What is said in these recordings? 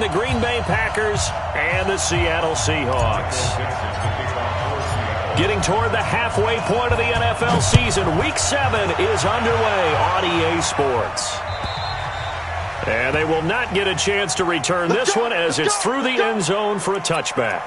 the Green Bay Packers and the Seattle Seahawks. Getting toward the halfway point of the NFL season, Week 7 is underway on EA Sports. And they will not get a chance to return this one as it's through the end zone for a touchback.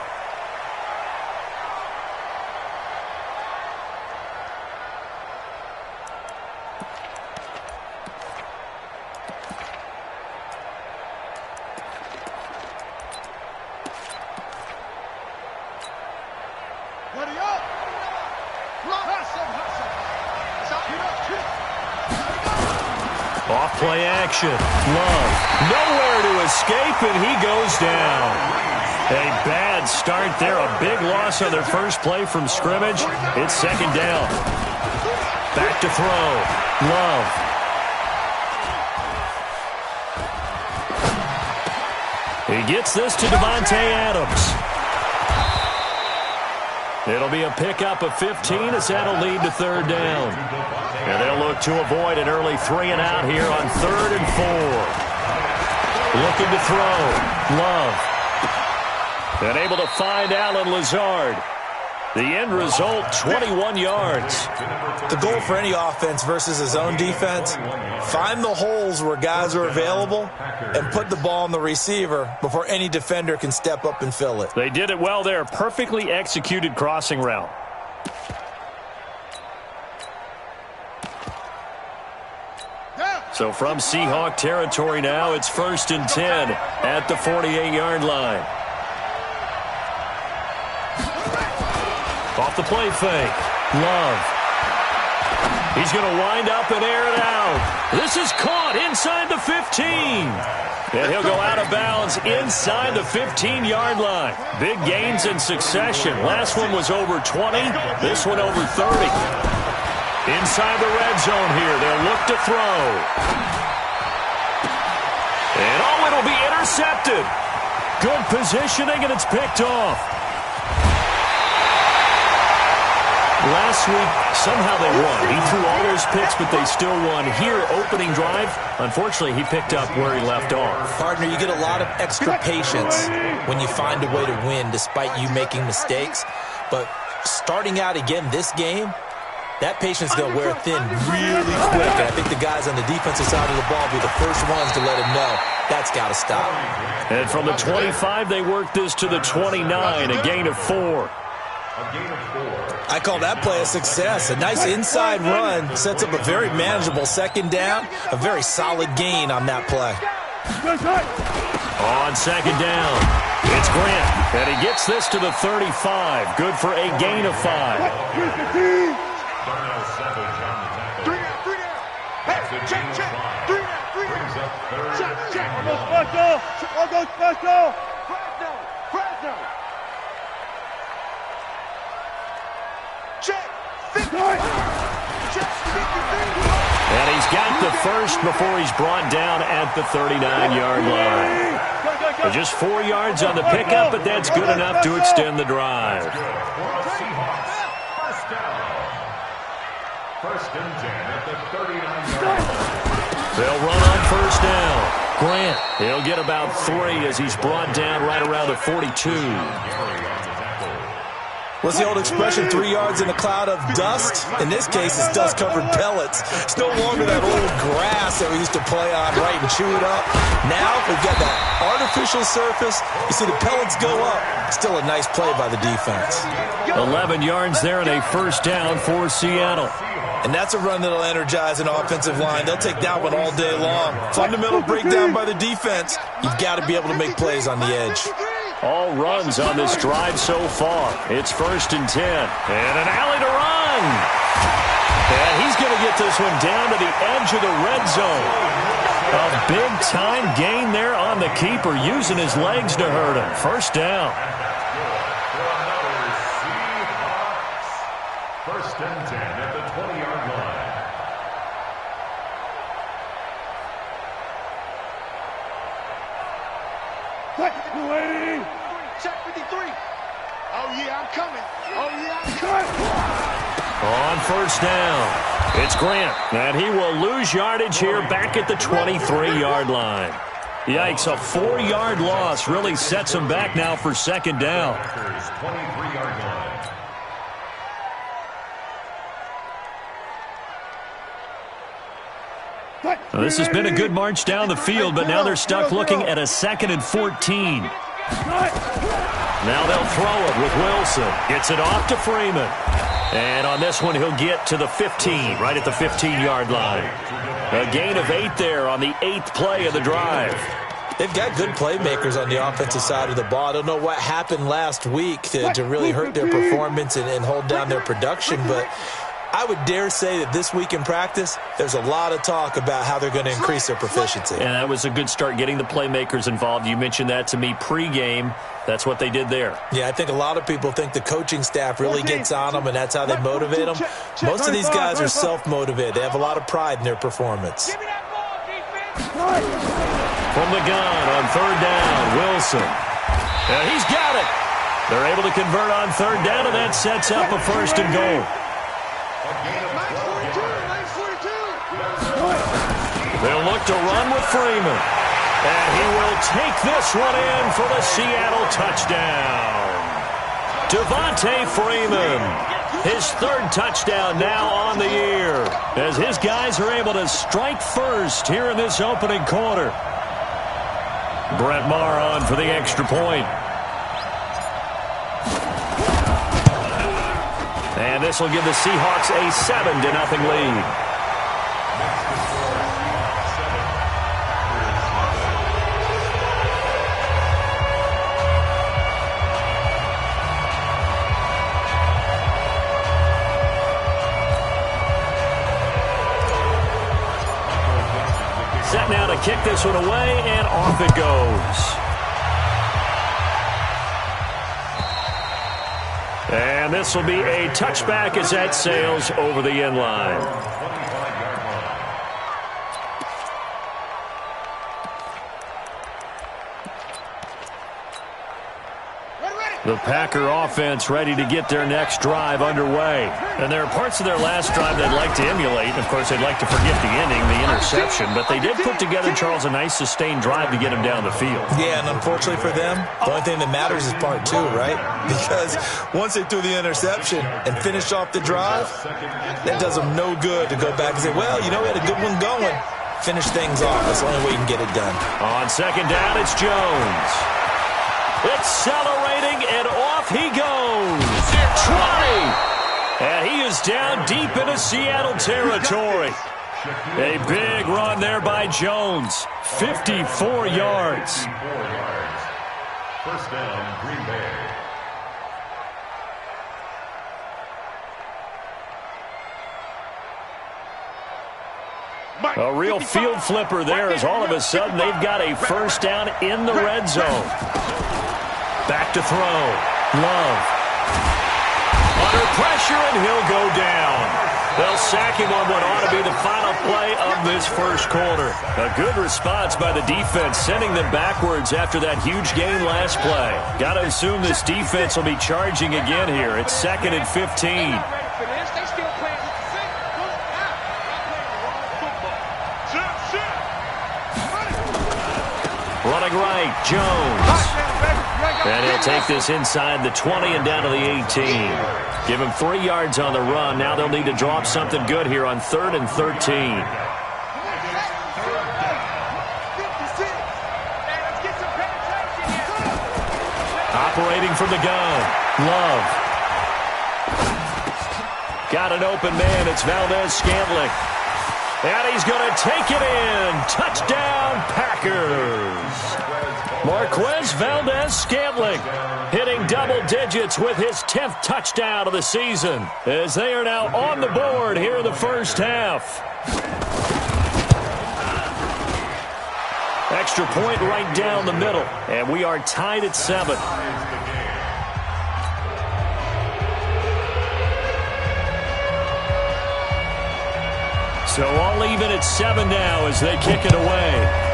Off-play action. Love. Nowhere to escape, and he goes down. A bad start there. A big loss on their first play from scrimmage. It's second down. Back to throw. Love. He gets this to Devontae Adams. It'll be a pickup of 15 as that'll lead to third down. And they'll look to avoid an early 3-and-out here on 3rd and 4. Looking to throw. Love. And able to find Allen Lazard. The end result, 21 yards. The goal for any offense versus his own defense, find the holes where guys are available and put the ball on the receiver before any defender can step up and fill it. They did it well there. Perfectly executed crossing route. So from Seahawk territory now, it's 1st and 10 at the 48-yard line. Off the play fake. Love. He's going to wind up and air it out. This is caught inside the 15. And he'll go out of bounds inside the 15-yard line. Big gains in succession. Last one was over 20. This one over 30. Inside the red zone here. They'll look to throw. And oh, it'll be intercepted. Good positioning, and it's picked off. Last week, somehow they won. He threw all those picks, but they still won. Here, opening drive, unfortunately, he picked up where he left off. Partner, you get a lot of extra patience when you find a way to win despite you making mistakes. But starting out again this game, that patience is going to wear thin really quick. And I think the guys on the defensive side of the ball will be the first ones to let him know that's got to stop. And from the 25, they work this to the 29, a gain of 4. I call that play a success. A nice inside run sets up a very manageable second down. A very solid gain on that play. On second down, it's Grant. And he gets this to the 35. Good for a gain of 5. And he's got the first before he's brought down at the 39-yard line. And just 4 yards on the pickup, but that's good enough to extend the drive. First and 10 at the 39-yard line. They'll run on first down. Grant, he'll get about 3 as he's brought down right around the 42. What's the old expression, 3 yards in a cloud of dust? In this case, it's dust-covered pellets. It's no longer that old grass that we used to play on, right, and chew it up. Now we've got that artificial surface. You see the pellets go up. Still a nice play by the defense. 11 yards there and a first down for Seattle. And that's a run that'll energize an offensive line. They'll take that one all day long. Fundamental breakdown by the defense. You've got to be able to make plays on the edge. All runs on this drive so far. It's 1st and 10. And an alley to run. And he's going to get this one down to the edge of the red zone. A big-time gain there on the keeper, using his legs to hurt him. First down. First and 10 at the 20-yard line. Check 53. Oh, yeah, I'm coming. Oh, yeah, I'm coming. On first down, it's Grant, and he will lose yardage here back at the 23-yard line. Yikes, a 4-yard loss really sets them back now for second down. 23-yard line. Well, this has been a good march down the field, but now they're stuck looking at a 2nd and 14. Now they'll throw it with Wilson. Gets it off to Freeman. And on this one, he'll get to the 15, right at the 15-yard line. A gain of 8 there on the 8th play of the drive. They've got good playmakers on the offensive side of the ball. I don't know what happened last week to really hurt their performance and hold down their production, but I would dare say that this week in practice, there's a lot of talk about how they're going to increase their proficiency. And that was a good start, getting the playmakers involved. You mentioned that to me pregame. That's what they did there. Yeah, I think a lot of people think the coaching staff really gets on them, and that's how they motivate them. Most of these guys are self-motivated. They have a lot of pride in their performance. From the gun on 3rd down, Wilson. And he's got it. They're able to convert on 3rd down, and that sets up a 1st and goal. They'll look to run with Freeman. And he will take this one in for the Seattle touchdown. Devontae Freeman, his 3rd touchdown now on the year, as his guys are able to strike first here in this opening quarter. Brett Maher on for the extra point. And this will give the Seahawks a 7-0 lead. Set now to kick this one away, and off it goes. And this will be a touchback as that sails over the end line. The Packer offense ready to get their next drive underway. And there are parts of their last drive they'd like to emulate. Of course, they'd like to forget the ending, the interception. But they did put together, Charles, a nice sustained drive to get him down the field. Yeah, and unfortunately for them, the only thing that matters is part 2, right? Because once they threw the interception and finished off the drive, that does them no good to go back and say, well, you know, we had a good one going. Finish things off. That's the only way you can get it done. On 2nd down, it's Jones. Accelerating, and off he goes. 20. And he is down deep into Seattle territory. A big run there by Jones. 54 yards. 1st down, Green Bay. A real field flipper there, as all of a sudden they've got a 1st down in the red zone. Back to throw. Love. Under pressure, and he'll go down. They'll sack him on what ought to be the final play of this 1st quarter. A good response by the defense, sending them backwards after that huge gain last play. Got to assume this defense will be charging again here. It's 2nd and 15. Running right, Jones. And he'll take this inside the 20 and down to the 18. Give him 3 yards on the run. Now they'll need to drop something good here on 3rd and 13. Operating from the gun. Love. Got an open man. It's Valdez-Scantling. And he's going to take it in. Touchdown, Packers. Marquez Valdez-Scantling hitting double digits with his 10th touchdown of the season, as they are now on the board here in the 1st half. Extra point right down the middle, and we are tied at 7. So all even at 7 now as they kick it away.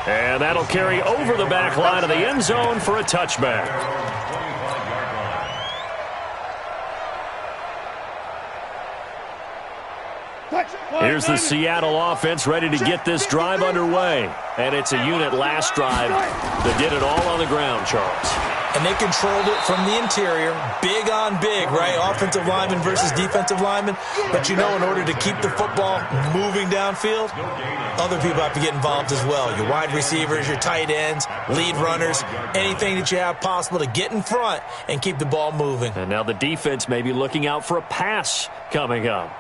And that'll carry over the back line of the end zone for a touchback. Here's the Seattle offense ready to get this drive underway. And it's a unit last drive that did it all on the ground, Charles. And they controlled it from the interior, big on big, right? Offensive lineman versus defensive lineman. But you know, in order to keep the football moving downfield, other people have to get involved as well. Your wide receivers, your tight ends, lead runners, anything that you have possible to get in front and keep the ball moving. And now the defense may be looking out for a pass coming up.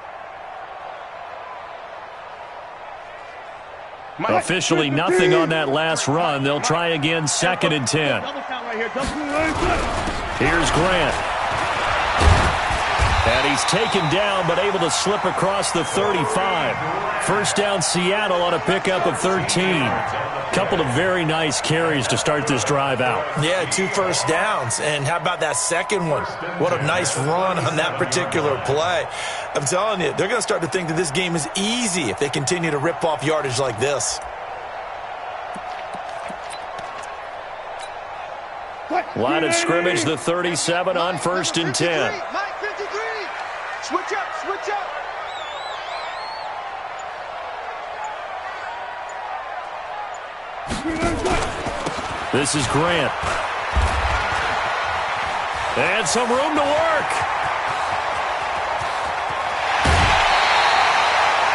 Officially nothing on that last run. They'll try again, 2nd and 10. Here's Grant. And he's taken down, but able to slip across the 35. First down, Seattle on a pickup of 13. Couple of very nice carries to start this drive out. Yeah, 2 first downs. And how about that second one? What a nice run on that particular play. I'm telling you, they're going to start to think that this game is easy if they continue to rip off yardage like this. Line of scrimmage, the 37 on 1st and 10. Switch up, switch up. This is Grant. And some room to work.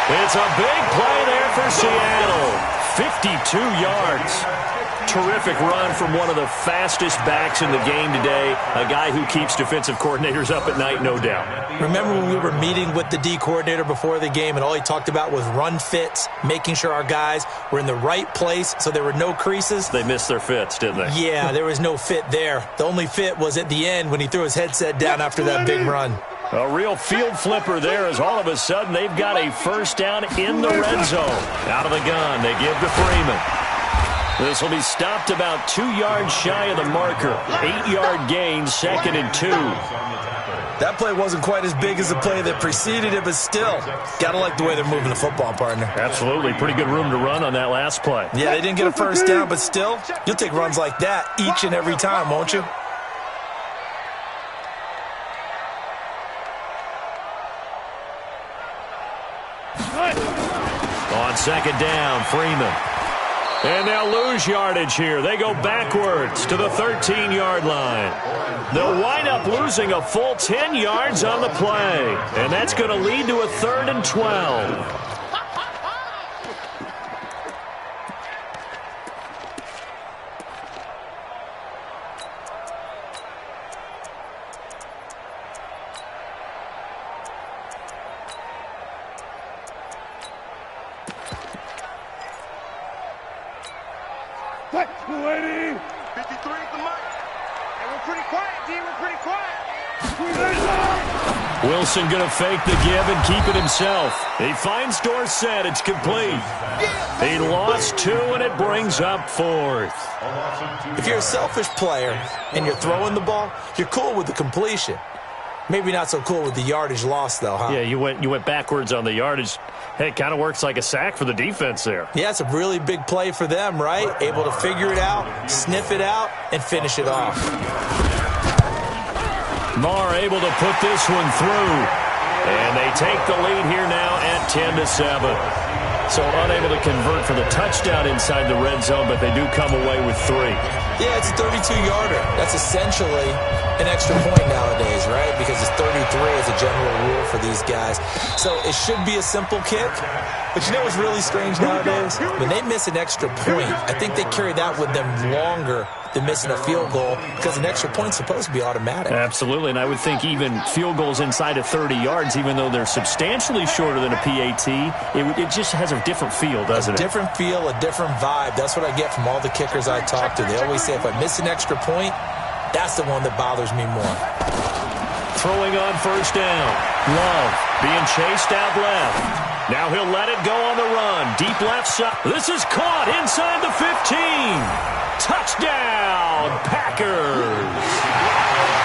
It's a big play there for Seattle. 52 yards. Terrific run from one of the fastest backs in the game today. A guy who keeps defensive coordinators up at night, no doubt. Remember when we were meeting with the D coordinator before the game and all he talked about was run fits, making sure our guys were in the right place so there were no creases? They missed their fits, didn't they? Yeah, there was no fit there. The only fit was at the end when he threw his headset down after that big run. A real field flipper there as all of a sudden they've got a first down in the red zone. Out of the gun, they give to Freeman. This will be stopped about 2 yards shy of the marker. 8-yard gain, 2nd and 2. That play wasn't quite as big as the play that preceded it, but still, got to like the way they're moving the football, partner. Absolutely. Pretty good room to run on that last play. Yeah, they didn't get a first down, but still, you'll take runs like that each and every time, won't you? On 2nd down, Freeman. And they'll lose yardage here. They go backwards to the 13-yard line. They'll wind up losing a full 10 yards on the play. And that's going to lead to a 3rd and 12. Wilson going to fake the give and keep it himself. He finds Dorsett. It's complete. He lost 2, and it brings up 4th. If you're a selfish player and you're throwing the ball, you're cool with the completion. Maybe not so cool with the yardage loss, though, huh? Yeah, you went backwards on the yardage. Hey, it kind of works like a sack for the defense there. Yeah, it's a really big play for them, right? Able to figure it out, sniff it out, and finish it off. Marr able to put this one through. And they take the lead here now at 10-7. So unable to convert for the touchdown inside the red zone, but they do come away with 3. Yeah, it's a 32-yarder. That's essentially an extra point nowadays, right? Because it's 33 as a general rule for these guys. So it should be a simple kick. But you know what's really strange nowadays? When they miss an extra point, I think they carry that with them longer than missing a field goal because an extra point's supposed to be automatic. Absolutely, and I would think even field goals inside of 30 yards, even though they're substantially shorter than a PAT, it just has a different feel, doesn't it? A different feel, a different vibe. That's what I get from all the kickers I talk to. They always say if I miss an extra point, that's the one that bothers me more. Throwing on first down. Love being chased out left. Now he'll let it go on the run. Deep left side. This is caught inside the 15. Touchdown, Packers.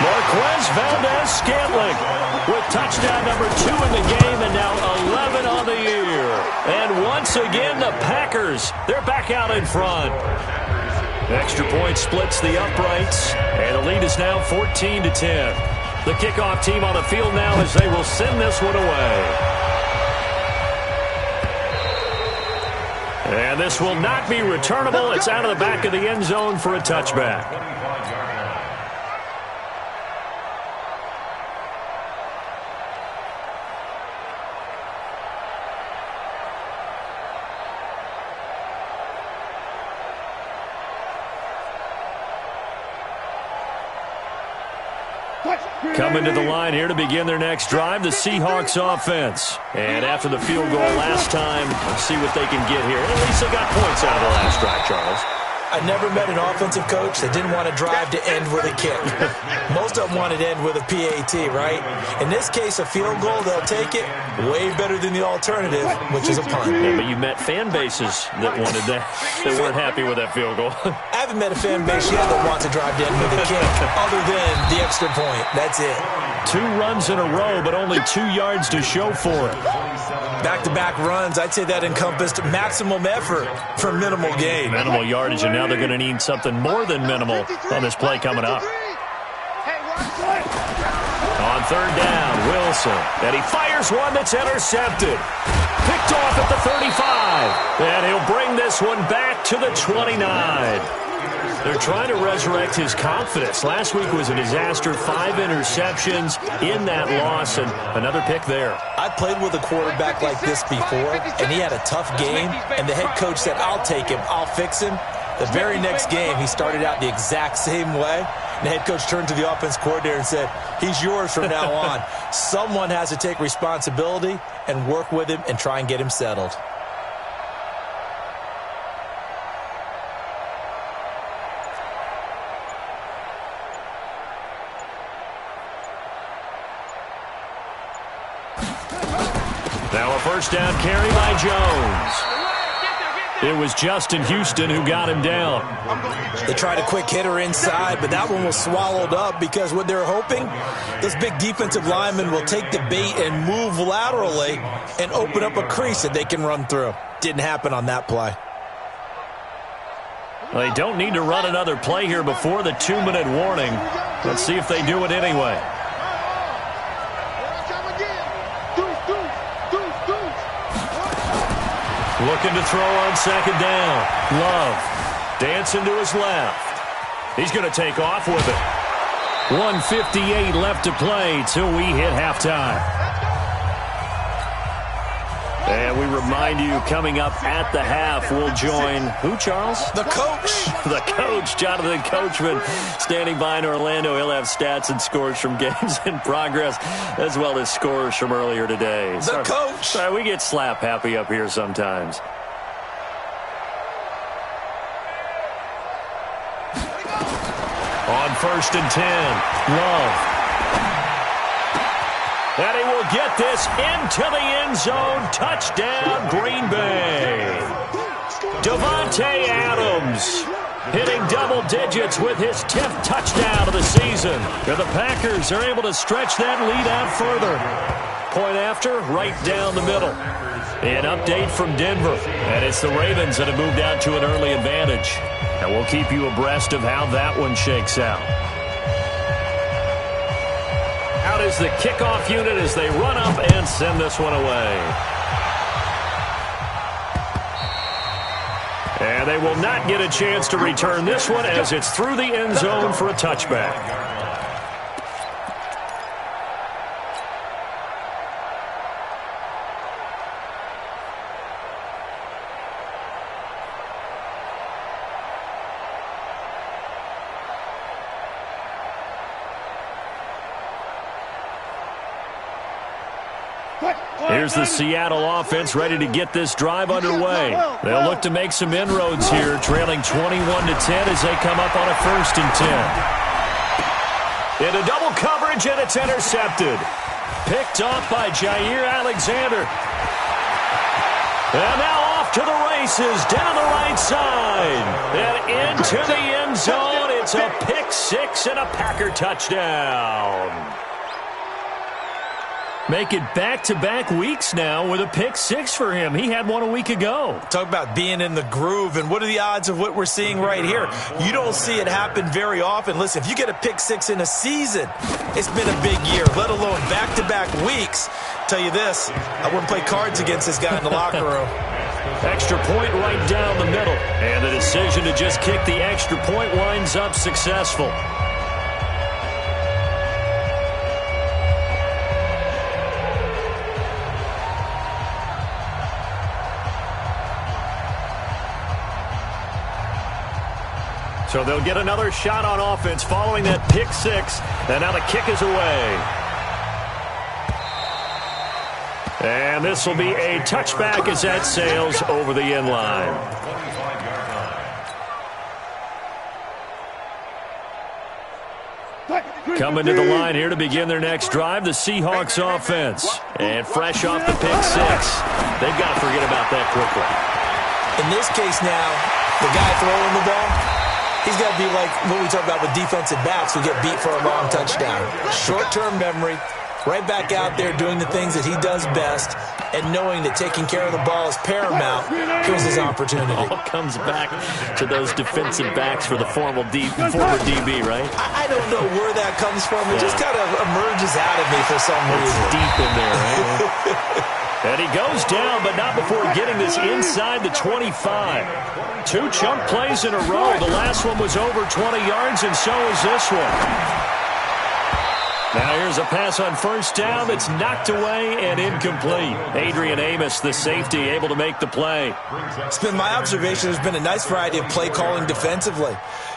Marquez Valdez-Scantling with touchdown number 2 in the game and now 11 on the year. And once again, the Packers, they're back out in front. Extra point splits the uprights, and the lead is now 14-10. The kickoff team on the field now as they will send this one away. And this will not be returnable. It's out of the back of the end zone for a touchback. Coming to the line here to begin their next drive, the Seahawks offense. And after the field goal last time, let's see what they can get here. At least they got points out of the last drive, Charles. I never met an offensive coach that didn't want to drive to end with a kick. Most of them wanted to end with a PAT, right? In this case, a field goal, they'll take it way better than the alternative, which is a punt. Yeah, but you met fan bases that wanted that, that weren't happy with that field goal. I haven't met a fan base yet that wants to drive to end with a kick, other than the extra point. That's it. 2 runs in a row, but only 2 yards to show for it. Back-to-back runs, I'd say that encompassed maximum effort for minimal gain. Minimal yardage, and now they're going to need something more than minimal on this play coming up. On 3rd down, Wilson. And he fires one that's intercepted. Picked off at the 35. And he'll bring this one back to the 29. They're trying to resurrect his confidence. Last week was a disaster. 5 interceptions in that loss, and another pick there. I played with a quarterback like this before, and he had a tough game, and the head coach said, I'll take him, I'll fix him. The very next game, he started out the exact same way, and the head coach turned to the offense coordinator and said, he's yours from now on. Someone has to take responsibility and work with him and try and get him settled. Now a first down carry by Jones. It was Justin Houston who got him down. They tried a quick hitter inside, but that one was swallowed up because what they're hoping, this big defensive lineman will take the bait and move laterally and open up a crease that they can run through. Didn't happen on that play. They don't need to run another play here before the 2-minute warning. Let's see if they do it anyway. Looking to throw on 2nd down. Love dancing to his left. He's going to take off with it. 1:58 left to play till we hit halftime. And we remind you, coming up at the half, we'll join who, Charles? The coach. The coach, Jonathan Coachman, standing by in Orlando. He'll have stats and scores from games in progress, as well as scores from earlier today. The coach. Sorry, we get slap happy up here sometimes. On 1st and 10, Love. And he will get this into the end zone. Touchdown, Green Bay. Davante Adams hitting double digits with his 10th touchdown of the season. And the Packers are able to stretch that lead out further. Point after, right down the middle. An update from Denver. And it's the Ravens that have moved out to an early advantage. And we'll keep you abreast of how that one shakes out. Out is the kickoff unit as they run up and send this one away. And they will not get a chance to return this one as it's through the end zone for a touchback. Here's the Seattle offense ready to get this drive underway. They'll look to make some inroads here, trailing 21-10 as they come up on a 1st and 10. Into double coverage, and it's intercepted. Picked off by Jair Alexander. And now off to the races, down the right side. And into the end zone. It's a pick 6 and a Packer touchdown. Make it back-to-back weeks now with a pick 6 for him. He had one a week ago. Talk about being in the groove, and what are the odds of what we're seeing right here? You don't see it happen very often. Listen, if you get a pick 6 in a season, it's been a big year, let alone back-to-back weeks. Tell you this, I wouldn't play cards against this guy in the locker room. Extra point right down the middle. And the decision to just kick the extra point winds up successful. So they'll get another shot on offense following that pick six. And now the kick is away. And this will be a touchback as that sails over the end line. Coming to the line here to begin their next drive, the Seahawks offense. And fresh off the pick six. They've got to forget about that quickly. In this case now, the guy throwing the ball, he's got to be like what we talk about with defensive backs who get beat for a long touchdown. Short-term memory, right back out there doing the things that he does best, and knowing that taking care of the ball is paramount. Here's his opportunity. All comes back to those defensive backs for the former DB, right? I don't know where that comes from. It just kind of emerges out of me for some reason. It's deep in there, right? And he goes down, but not before getting this inside the 25. 2 chunk plays in a row. The last one was over 20 yards, and so is this one. Now here's a pass on first down that's knocked away and incomplete. Adrian Amos, the safety, able to make the play. It's been my observation there's been a nice variety of play calling defensively.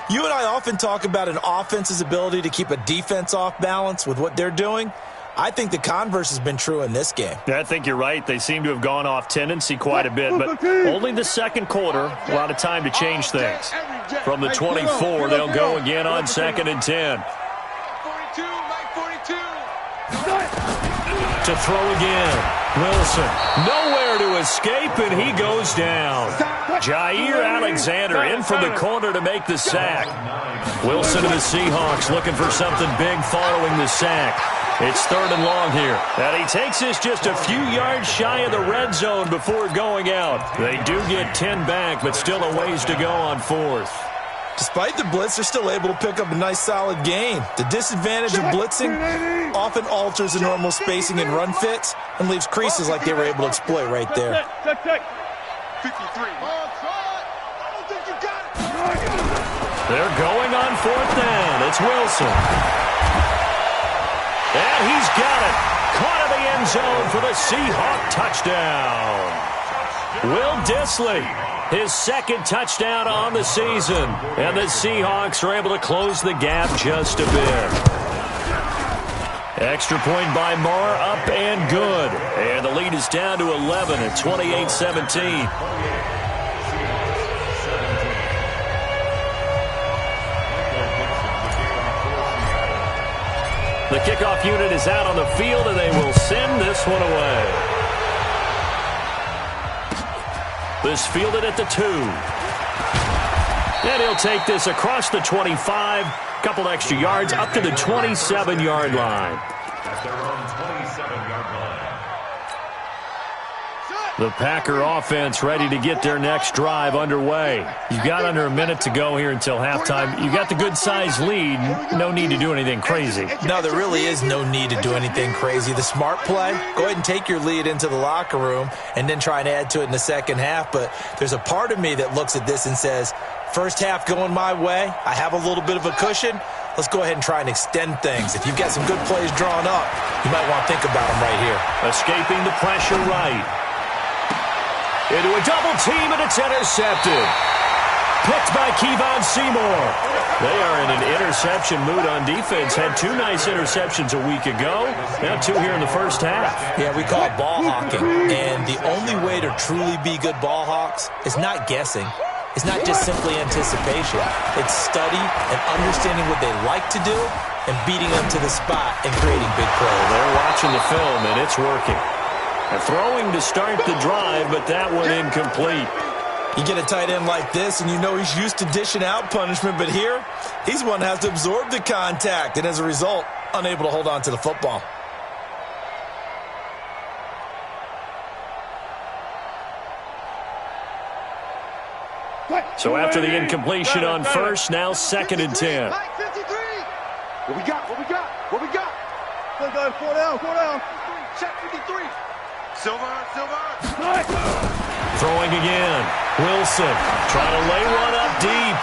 You and I often talk about an offense's ability to keep a defense off balance with what they're doing. I think the converse has been true in this game. I think you're right. They seem to have gone off tendency quite a bit, but only the second quarter, a lot of time to change things. From the 24, they'll go again on 2nd and 10. To throw again. Wilson, nowhere to escape, and he goes down. Jair Alexander in from the corner to make the sack. Wilson and the Seahawks looking for something big following the sack. It's 3rd and long here. And he takes this just a few yards shy of the red zone before going out. They do get 10 back, but still a ways to go on 4th. Despite the blitz, they're still able to pick up a nice solid gain. The disadvantage of blitzing often alters the normal spacing and run fits and leaves creases like they were able to exploit right there. 53. They're going on 4th down. It's Wilson. And he's got it. Caught in the end zone for the Seahawk touchdown. Will Dissly, his 2nd touchdown on the season. And the Seahawks are able to close the gap just a bit. Extra point by Marr, up and good. And the lead is down to 11 at 28-17. The kickoff unit is out on the field, and they will send this one away. This fielded at the 2. And he'll take this across the 25. Couple extra yards up to the 27-yard line. The Packer offense ready to get their next drive underway. You've got under a minute to go here until halftime. You've got the good-sized lead. No need to do anything crazy. No, there really is no need to do anything crazy. The smart play, go ahead and take your lead into the locker room and then try and add to it in the second half. But there's a part of me that looks at this and says, first half going my way, I have a little bit of a cushion. Let's go ahead and try and extend things. If you've got some good plays drawn up, you might want to think about them right here. Escaping the pressure right. Into a double team, and it's intercepted. Picked by Kevon Seymour. They are in an interception mood on defense. Had 2 nice interceptions a week ago. Now 2 here in the first half. Yeah, we call it ball hawking. And the only way to truly be good ball hawks is not guessing. It's not just simply anticipation. It's study and understanding what they like to do and beating them to the spot and creating big plays. They're watching the film, and it's working. And throwing to start the drive, but that one incomplete. You get a tight end like this, and you know he's used to dishing out punishment, but here, he's one that has to absorb the contact, and as a result, unable to hold on to the football. So after the incompletion on first, now 2nd and 10. What we got? What we got? What we got? 4 down. Check 53. Silver. Throwing again. Wilson trying to lay one up deep.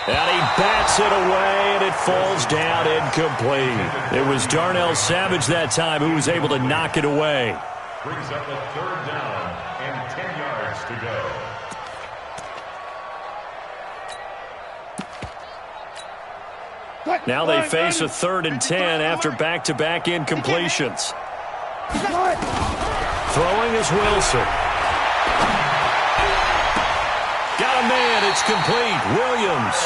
And he bats it away, and it falls down incomplete. It was Darnell Savage that time who was able to knock it away. Brings up a 3rd down and 10 yards to go. Now they face a 3rd and 10 after back-to-back incompletions. Throwing is Wilson. Got a man. It's complete. Williams.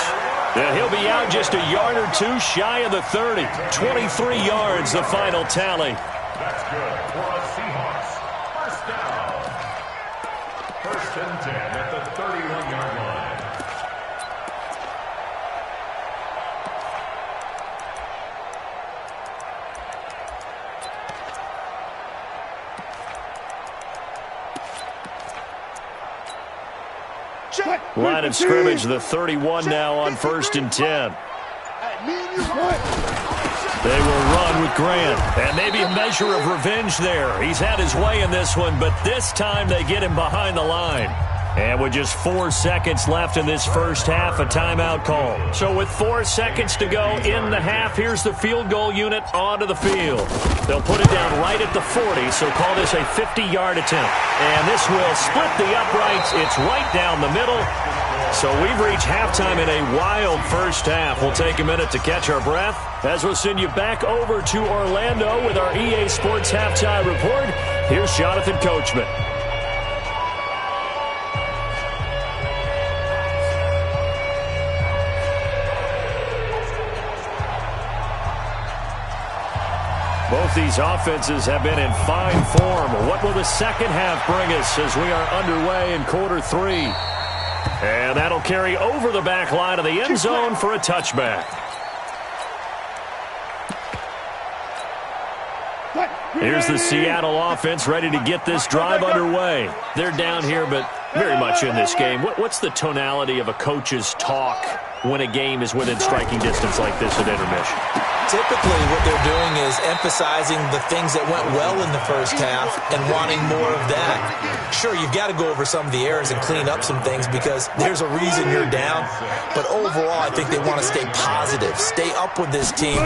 And he'll be out just a yard or two shy of the 30. 23 yards, the final tally. That's good for a Seahawks. 1st down. 1st and 10 at the 31-yard line. Line of scrimmage, the 31 now on 1st and 10. They will run with Grant. And maybe a measure of revenge there. He's had his way in this one, but this time they get him behind the line. And with just 4 seconds left in this first half, a timeout call. So with 4 seconds to go in the half, here's the field goal unit onto the field. They'll put it down right at the 40, so call this a 50-yard attempt. And this will split the uprights. It's right down the middle. So we've reached halftime in a wild first half. We'll take a minute to catch our breath as we'll send you back over to Orlando with our EA Sports Halftime Report. Here's Jonathan Coachman. Both these offenses have been in fine form. What will the second half bring us as we are underway in quarter 3? And that'll carry over the back line of the end zone for a touchback. Here's the Seattle offense ready to get this drive underway. They're down here, but very much in this game. What's the tonality of a coach's talk when a game is within striking distance like this at intermission? Typically, what they're doing is emphasizing the things that went well in the first half and wanting more of that. Sure, you've got to go over some of the errors and clean up some things because there's a reason you're down. But overall, I think they want to stay positive, stay up with this team.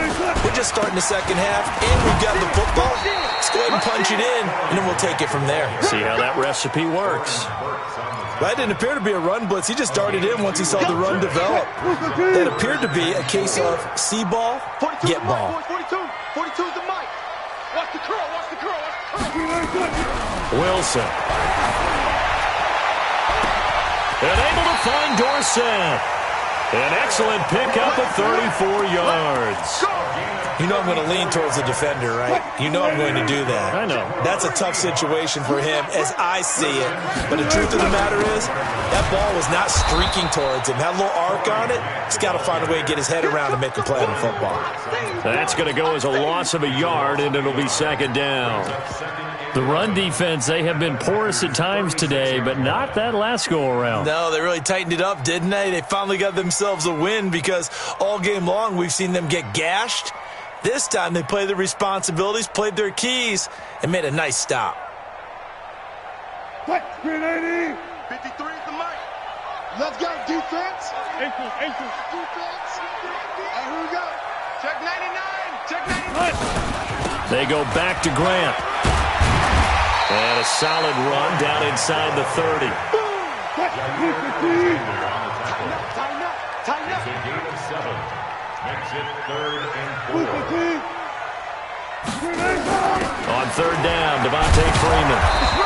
We're just starting the second half, and we've got the football. Let's go ahead and punch it in, and then we'll take it from there. See how that recipe works. That didn't appear to be a run blitz. He just darted in once he saw the run develop. That appeared to be a case of see ball, get ball. 42's the mic. Watch the curl, watch the curl, watch the curl. Wilson. And able to find Dorsett. An excellent pickup of 34 yards. You know I'm going to lean towards the defender, right? You know I'm going to do that. I know. That's a tough situation for him as I see it. But the truth of the matter is, that ball was not streaking towards him. Had a little arc on it. He's got to find a way to get his head around and make a play on the football. That's going to go as a loss of a yard, and it'll be second down. The run defense, they have been porous at times today, but not that last go-around. No, they really tightened it up, didn't they? They finally got themselves a win because all game long we've seen them get gashed. This time they played their responsibilities, played their keys, and made a nice stop. 380. 53 is the mic. Let's go, defense. Defense. And here we go. Check 99. Check 99. They go back to Grant. And a solid run down inside the 30. Tighten up. Tighten up. It's a gain of 7. Makes it 3rd and 4. On 3rd down, Devontae Freeman.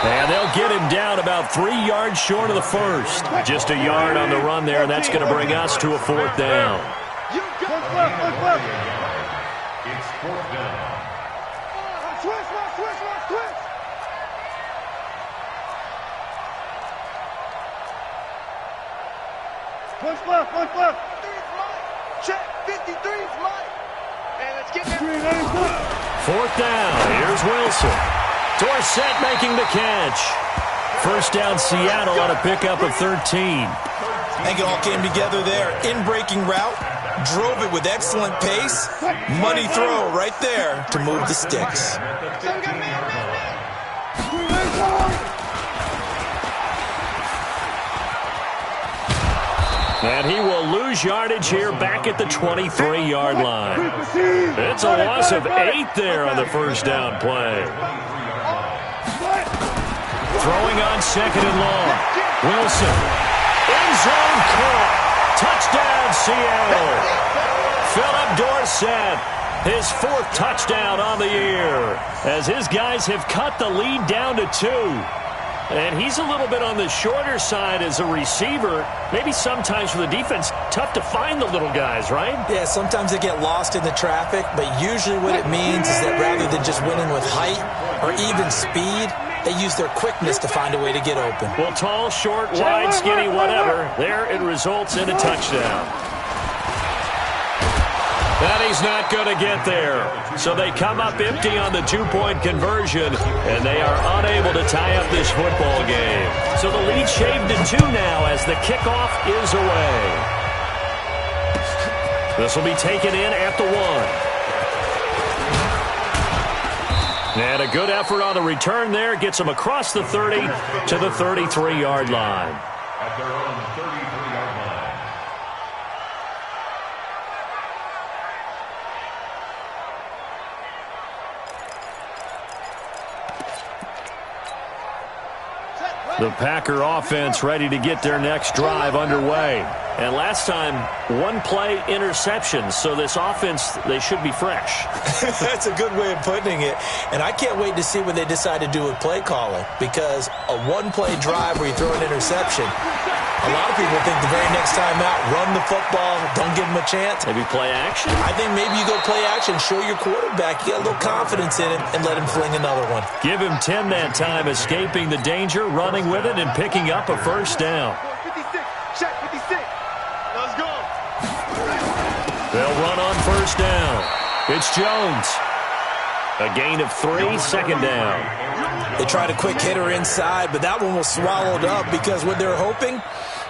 And they'll get him down about 3 yards short of the first. Just a yard on the run there. That's going to bring us to a 4th down. It's 4th down. Switch. Push left. Check 53's mic. And let's get that. 4th down. Here's Wilson. Dorsett making the catch. First down, Seattle on a pickup of 13. I think it all came together there. In-breaking route, drove it with excellent pace. Money throw right there to move the sticks. And he will lose yardage here back at the 23-yard line. It's a loss of 8 there on the first down play. Throwing on 2nd and long. Wilson. End zone caught. Touchdown, Seattle. Philip Dorsett, his 4th touchdown on the year, as his guys have cut the lead down to 2. And he's a little bit on the shorter side as a receiver. Maybe sometimes for the defense, tough to find the little guys, right? Yeah, sometimes they get lost in the traffic, but usually what it means is that rather than just winning with height or even speed, they use their quickness to find a way to get open. Well, tall, short, wide, skinny, whatever, there it results in a touchdown. And he's not going to get there. So they come up empty on the 2-point conversion, and they are unable to tie up this football game. So the lead shaved to 2 now as the kickoff is away. This will be taken in at the 1. And a good effort on the return there. Gets them across the 30 to the 33-yard line. At their own 33-yard line. The Packer offense ready to get their next drive underway. And last time, 1-play interception. So this offense, they should be fresh. That's a good way of putting it. And I can't wait to see what they decide to do with play calling. Because a 1-play drive where you throw an interception, a lot of people think the very next time out, run the football, don't give them a chance. Maybe play action? I think maybe you go play action, show your quarterback you got a little confidence in him, and let him fling another one. Give him 10 that time, escaping the danger, running with it, and picking up a first down. 56, check 56. Let's go. They'll run on first down. It's Jones. A gain of 3, second down. They tried a quick hitter inside, but that one was swallowed up because what they're hoping,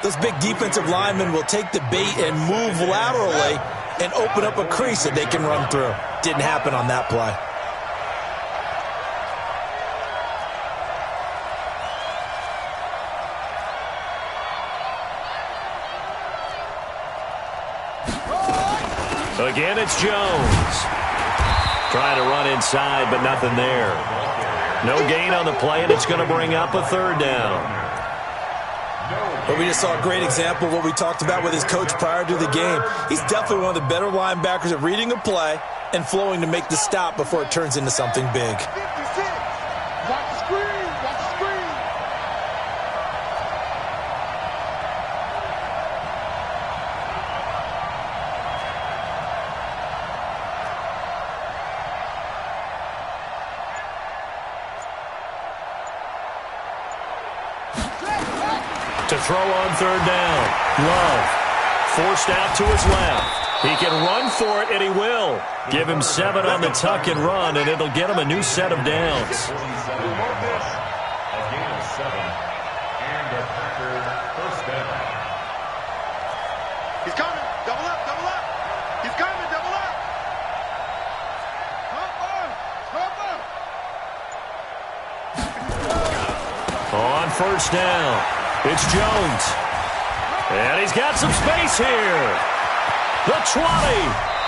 those big defensive linemen will take the bait and move laterally and open up a crease that they can run through. Didn't happen on that play. Again, it's Jones. Trying to run inside, but nothing there. No gain on the play, and it's going to bring up a 3rd down. But we just saw a great example of what we talked about with his coach prior to the game. He's definitely one of the better linebackers at reading a play and flowing to make the stop before it turns into something big. 56. Watch the screen. Watch the screen. To throw on 3rd down. Love. Forced out to his left. He can run for it, and he will. Give him 7 on the tuck and run, and it'll get him a new set of downs. A gain of 7. And a Packer first down. He's coming. Double up. Double up. He's coming. Double up. Come on. On first down, it's Jones. And he's got some space here. The 20.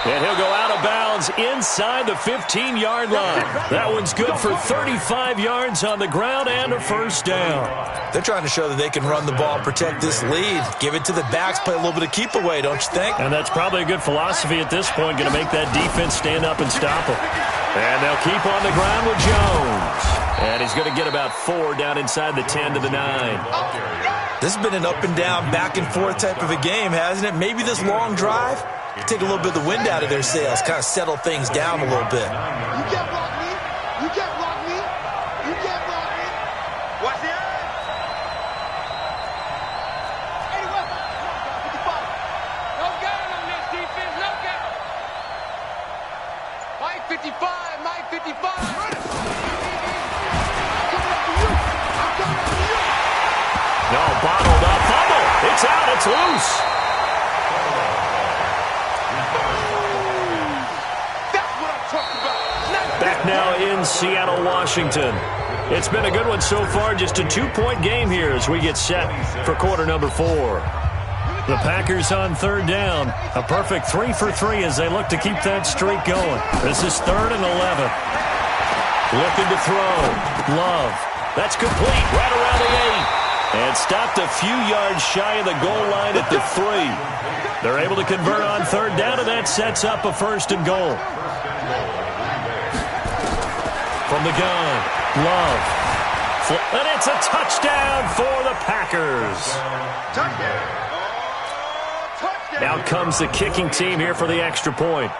And he'll go out of bounds inside the 15-yard line. That one's good for 35 yards on the ground and a first down. They're trying to show that they can run the ball, protect this lead. Give it to the backs, play a little bit of keep away, don't you think? And that's probably a good philosophy at this point, going to make that defense stand up and stop them. And they'll keep on the ground with Jones. And he's going to get about 4 down inside the 10 to the 9. This has been an up and down, back and forth type of a game, hasn't it? Maybe this long drive take a little bit of the wind out of their sails, kind of settle things down a little bit. You can't block me. You can't block me. You can't block me. Watch the eye. 81. 55. No gain on this defense. No gain. Mike 55. Mike 55. I'm coming after you. I'm coming after you. No, bottled up. Fumble. It's out. It's loose. Back now in Seattle, Washington. It's been a good one so far. Just a 2-point game here as we get set for quarter number 4. The Packers on third down. A perfect 3 for 3 as they look to keep that streak going. This is 3rd and 11. Looking to throw. Love. That's complete right around the 8. And stopped a few yards shy of the goal line at the 3. They're able to convert on third down, and that sets up a 1st and goal. From the gun, Love. And it's a touchdown for the Packers. Out comes the kicking team here for the extra point.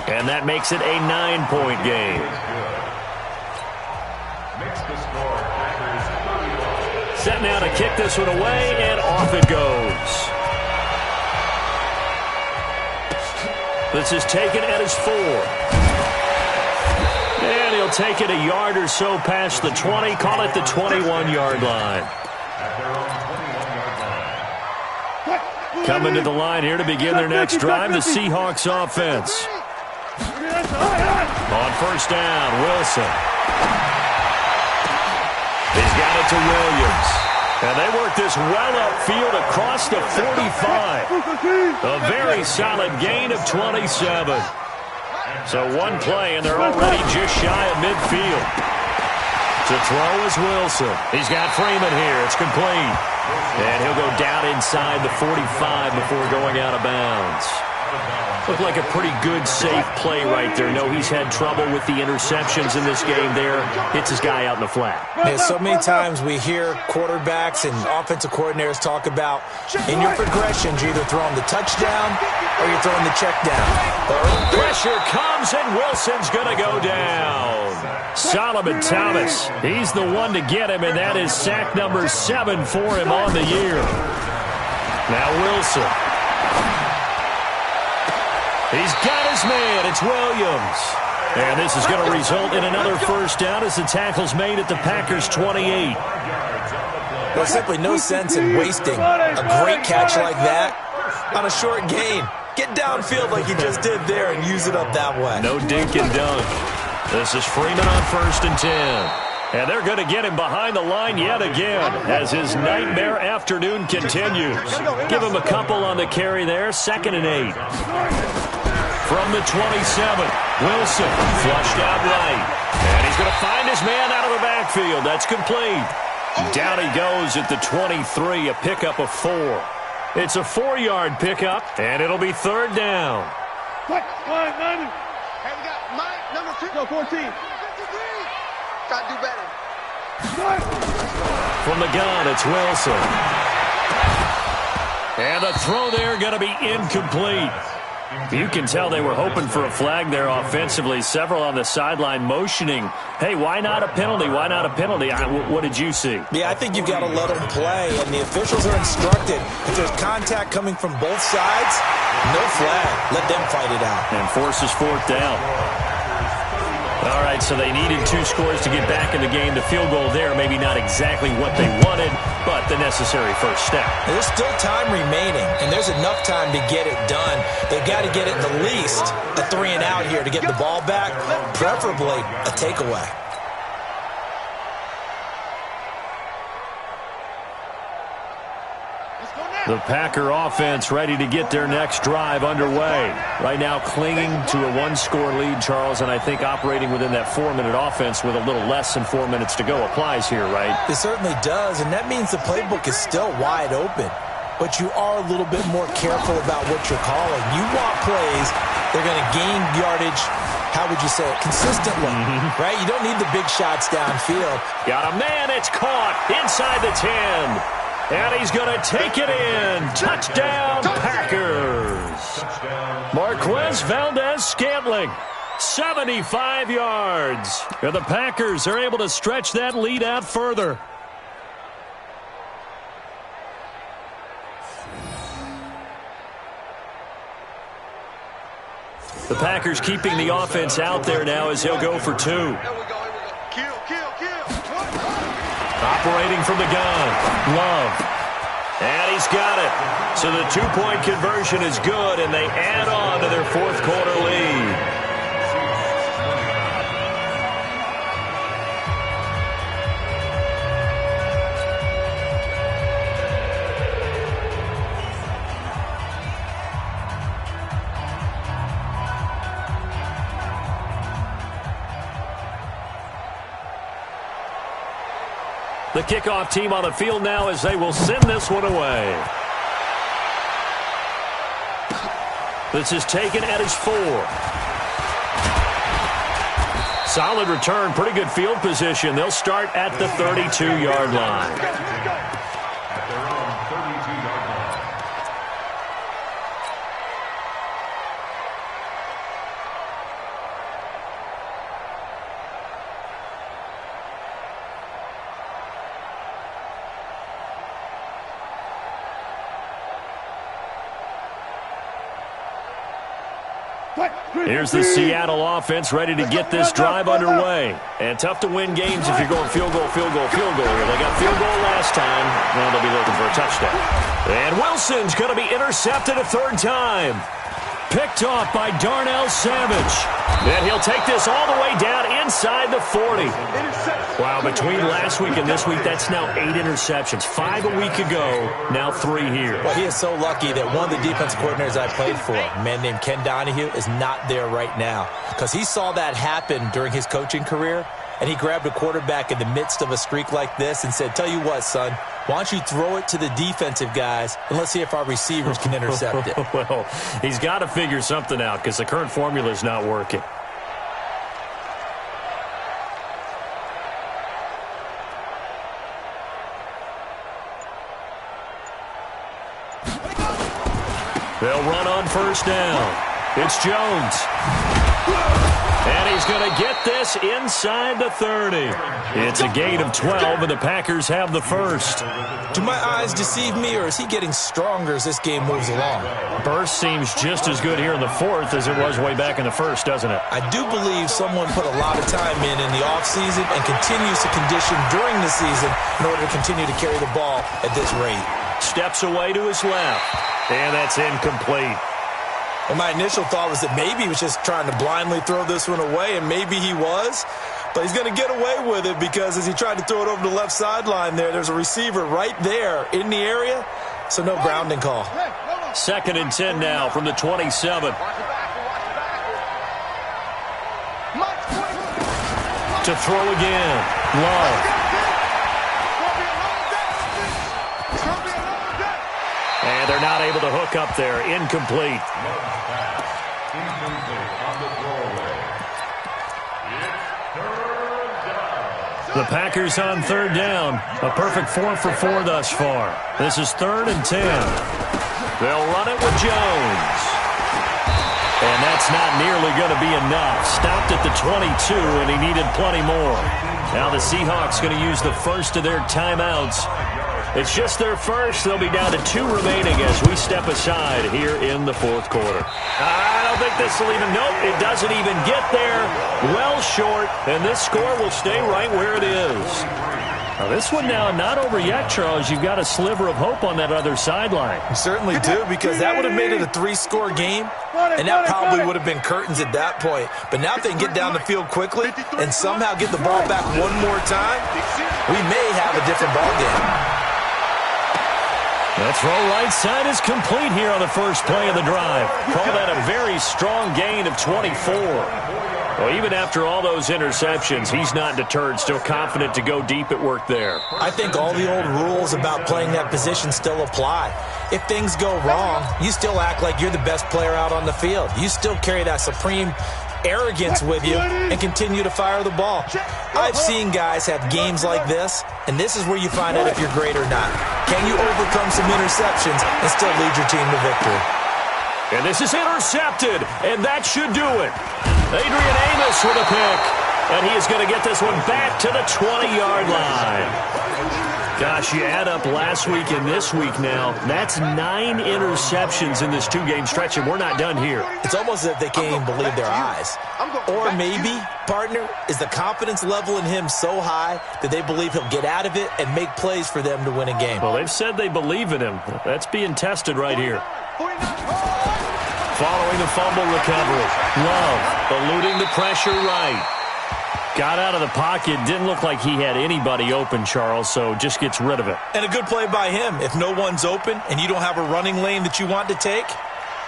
And that makes it a 9-point game. Set now to kick this one away, and off it goes. This is taken at his 4. And he'll take it a yard or so past the 20, call it the 21-yard line. Coming to the line here to begin their next drive, the Seahawks offense. On first down, Wilson. He's got it to Williams. And they work this well upfield across the 45. A very solid gain of 27. So one play, and they're already just shy of midfield. To throw is Wilson. He's got Freeman here. It's complete. And he'll go down inside the 45 before going out of bounds. Looked like a pretty good, safe play right there. No, he's had trouble with the interceptions in this game there. Hits his guy out in the flat. Yeah, so many times we hear quarterbacks and offensive coordinators talk about, in your progressions, you're either throwing the touchdown or you're throwing the check down. Pressure comes, and Wilson's going to go down. Solomon Thomas, he's the one to get him, and that is sack number 7 for him on the year. Now Wilson. He's got his man. It's Williams. And this is going to result in another first down as the tackle's made at the Packers' 28. There's simply no sense in wasting a great catch like that on a short gain. Get downfield like you just did there and use it up that way. No dink and dunk. This is Freeman on 1st and 10. And they're going to get him behind the line yet again as his nightmare afternoon continues. Give him a couple on the carry there. 2nd and 8. From the 27, Wilson flushed out right. And he's going to find his man out of the backfield. That's complete. Down he goes at the 23, a pickup of 4. It's a 4-yard pickup, and it'll be 3rd down. Hey, we got Mike, number 2. No, 14. 53. Got to do better. From the gun, it's Wilson. And the throw there going to be incomplete. You can tell they were hoping for a flag there offensively. Several on the sideline motioning, hey, why not a penalty? Why not a penalty? What did you see? Yeah, I think you've got to let them play, and the officials are instructed. If there's contact coming from both sides, no flag. Let them fight it out. And forces 4th down. All right, so they needed 2 scores to get back in the game. The field goal there, maybe not exactly what they wanted, but the necessary first step. There's still time remaining, and there's enough time to get it done. They've got to get it at least a 3 and out here to get the ball back, preferably a takeaway. The Packer offense ready to get their next drive underway. Right now clinging to a 1-score lead, Charles, and I think operating within that 4-minute offense with a little less than 4 minutes to go applies here, right? It certainly does, and that means the playbook is still wide open. But you are a little bit more careful about what you're calling. You want plays, they're going to gain yardage, how would you say it, consistently, right? You don't need the big shots downfield. Got a man, it's caught inside the 10. And he's going to take it in. Touchdown, Packers. Marquez Valdez-Scantling, 75 yards. And the Packers are able to stretch that lead out further. The Packers keeping the offense out there now as he'll go for 2. Operating from the gun, Love. And he's got it. So the 2-point conversion is good, and they add on to their 4th quarter lead. The kickoff team on the field now as they will send this one away. This is taken at his 4. Solid return, pretty good field position. They'll start at the 32-yard line. At their own 32-yard line. Here's the Seattle offense ready to get this drive underway. And tough to win games if you're going field goal, field goal, field goal here. They got field goal last time. Now they'll be looking for a touchdown. And Wilson's going to be intercepted a third time. Picked off by Darnell Savage. And he'll take this all the way down inside the 40. Wow, between last week and this week, that's now 8 interceptions. 5 a week ago, now 3 here. Well, he is so lucky that one of the defensive coordinators I played for, a man named Ken Donahue, is not there right now. Because he saw that happen during his coaching career, and he grabbed a quarterback in the midst of a streak like this and said, tell you what, son, why don't you throw it to the defensive guys, and let's see if our receivers can intercept it. Well, he's got to figure something out because the current formula is not working. They'll run on first down. It's Jones. And he's going to get this inside the 30. It's a gain of 12, and the Packers have the first. Do my eyes deceive me, or is he getting stronger as this game moves along? Burst seems just as good here in the fourth as it was way back in the first, doesn't it? I do believe someone put a lot of time in the offseason and continues to condition during the season in order to continue to carry the ball at this rate. Steps away to his left, and that's incomplete. And my initial thought was that maybe he was just trying to blindly throw this one away, and maybe he was. But he's going to get away with it because as he tried to throw it over the left sideline there's a receiver right there in the area, so no grounding call. 2nd and 10 now from the 27. To throw again. Love. And they're not able to hook up there. Incomplete. The Packers on 3rd down. A perfect 4 for 4 thus far. This is 3rd and 10. They'll run it with Jones. And that's not nearly going to be enough. Stopped at the 22, and he needed plenty more. Now the Seahawks going to use the first of their timeouts. It's just their first. They'll be down to 2 remaining as we step aside here in the 4th quarter. I don't think this will even, nope, it doesn't even get there. Well short, and this score will stay right where it is. Now this one now not over yet, Charles. You've got a sliver of hope on that other sideline. You certainly do, because that would have made it a 3-score game, and that probably would have been curtains at that point. But now if they can get down the field quickly and somehow get the ball back one more time, we may have a different ball game. The throw right side is complete here on the first play of the drive. Call that a very strong gain of 24. Well, even after all those interceptions, he's not deterred, still confident to go deep at work there. I think all the old rules about playing that position still apply. If things go wrong, you still act like you're the best player out on the field. You still carry that supreme arrogance with you and continue to fire the ball. I've seen guys have games like this, and this is where you find out if you're great or not. Can you overcome some interceptions and still lead your team to victory? And this is intercepted, and that should do it. Adrian Amos with a pick, and he is going to get this one back to the 20-yard line. Gosh, you add up last week and this week now, that's 9 interceptions in this 2-game stretch, and we're not done here. It's almost as if they can't even believe their eyes. Or maybe, partner, is the confidence level in him so high that they believe he'll get out of it and make plays for them to win a game. Well, they've said they believe in him. That's being tested right here. Following the fumble recovery, Love eluding the pressure right. Got out of the pocket. Didn't look like he had anybody open, Charles, so just gets rid of it. And a good play by him. If no one's open and you don't have a running lane that you want to take,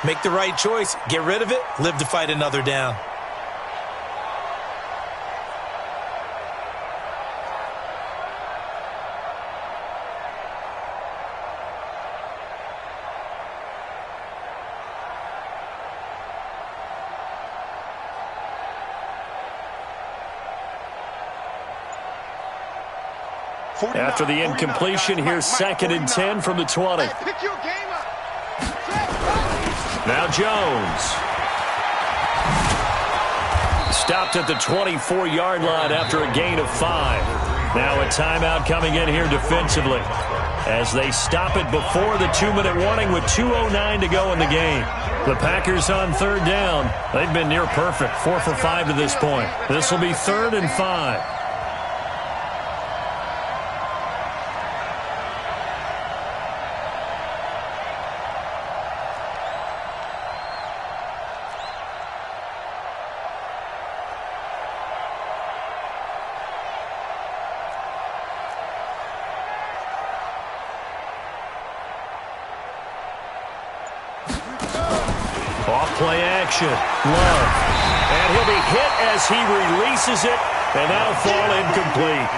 make the right choice. Get rid of it. Live to fight another down. After the incompletion, here's 2nd and 10 from the 20. Pick your game up. Now Jones. Stopped at the 24-yard line after a gain of 5. Now a timeout coming in here defensively as they stop it before the 2-minute warning with 2:09 to go in the game. The Packers on 3rd down. They've been near perfect, 4 for 5 to this point. This will be 3rd and 5. Off-play action. Love. And he'll be hit as he releases it, and that'll fall incomplete.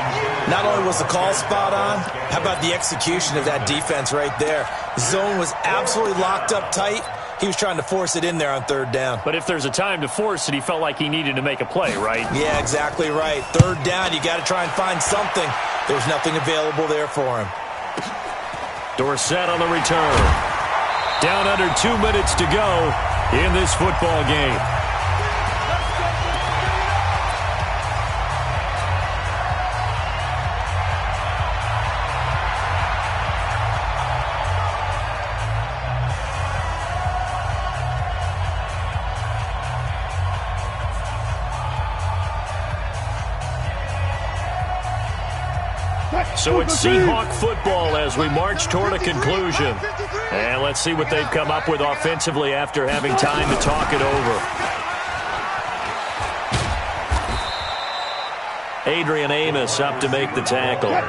Not only was the call spot on, how about the execution of that defense right there? The zone was absolutely locked up tight. He was trying to force it in there on 3rd down. But if there's a time to force it, he felt like he needed to make a play, right? Yeah, exactly right. 3rd down, you got to try and find something. There was nothing available there for him. Dorsett on the return. Down under 2 minutes to go in this football game. So it's Seahawk football as we march toward a conclusion. And let's see what they've come up with offensively after having time to talk it over. Adrian Amos up to make the tackle. 14.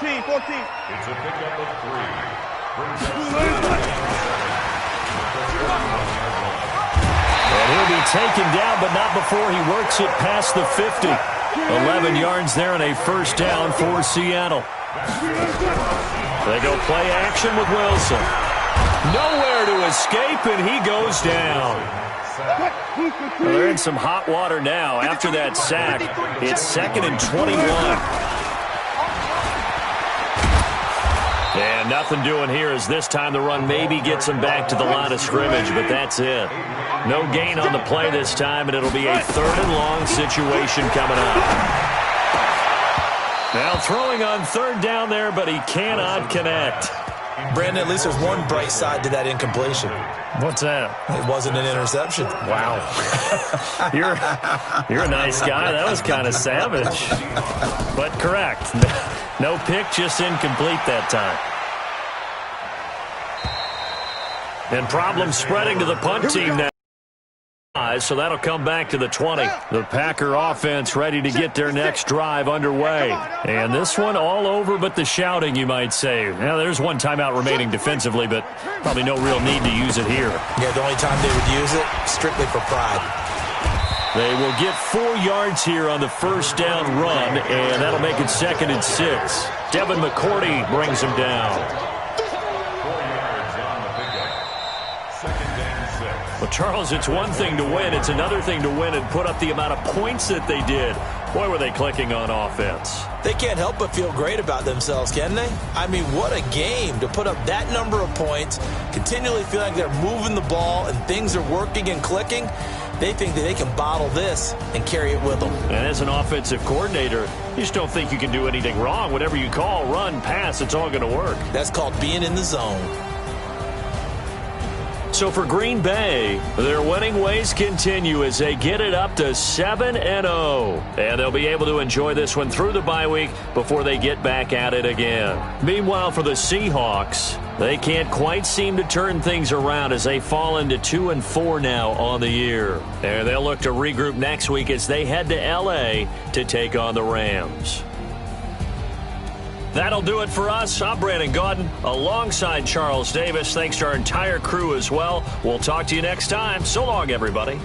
It's a pickup of 3. And he'll be taken down, but not before he works it past the 50. 11 yards there and a 1st down for Seattle. They go play action with Wilson. Nowhere to escape, and he goes down. Well, they're in some hot water now. After that sack, it's 2nd and 21. And nothing doing here as this time the run maybe gets him back to the line of scrimmage, but that's it. No gain on the play this time, and it'll be a 3rd and long situation coming up. Now throwing on 3rd down there, but he cannot connect. Brandon, at least there's one bright side to that incompletion. What's that? It wasn't an interception. Wow. You're a nice guy. That was kind of savage. But correct. No pick, just incomplete that time. And problem spreading to the punt team now. So that'll come back to the 20. The Packer offense ready to get their next drive underway. And this one all over but the shouting, you might say. Now, there's one timeout remaining defensively, but probably no real need to use it here. Yeah, the only time they would use it, strictly for pride. They will get 4 yards here on the 1st down run, and that'll make it 2nd and 6. Devin McCourty brings him down. Well, Charles, it's one thing to win. It's another thing to win and put up the amount of points that they did. Boy, were they clicking on offense. They can't help but feel great about themselves, can they? I mean, what a game to put up that number of points, continually feel like they're moving the ball and things are working and clicking. They think that they can bottle this and carry it with them. And as an offensive coordinator, you just don't think you can do anything wrong. Whatever you call, run, pass, it's all going to work. That's called being in the zone. So for Green Bay, their winning ways continue as they get it up to 7-0. And they'll be able to enjoy this one through the bye week before they get back at it again. Meanwhile, for the Seahawks, they can't quite seem to turn things around as they fall into 2-4 now on the year. And they'll look to regroup next week as they head to L.A. to take on the Rams. That'll do it for us. I'm Brandon Gaudin alongside Charles Davis. Thanks to our entire crew as well. We'll talk to you next time. So long, everybody.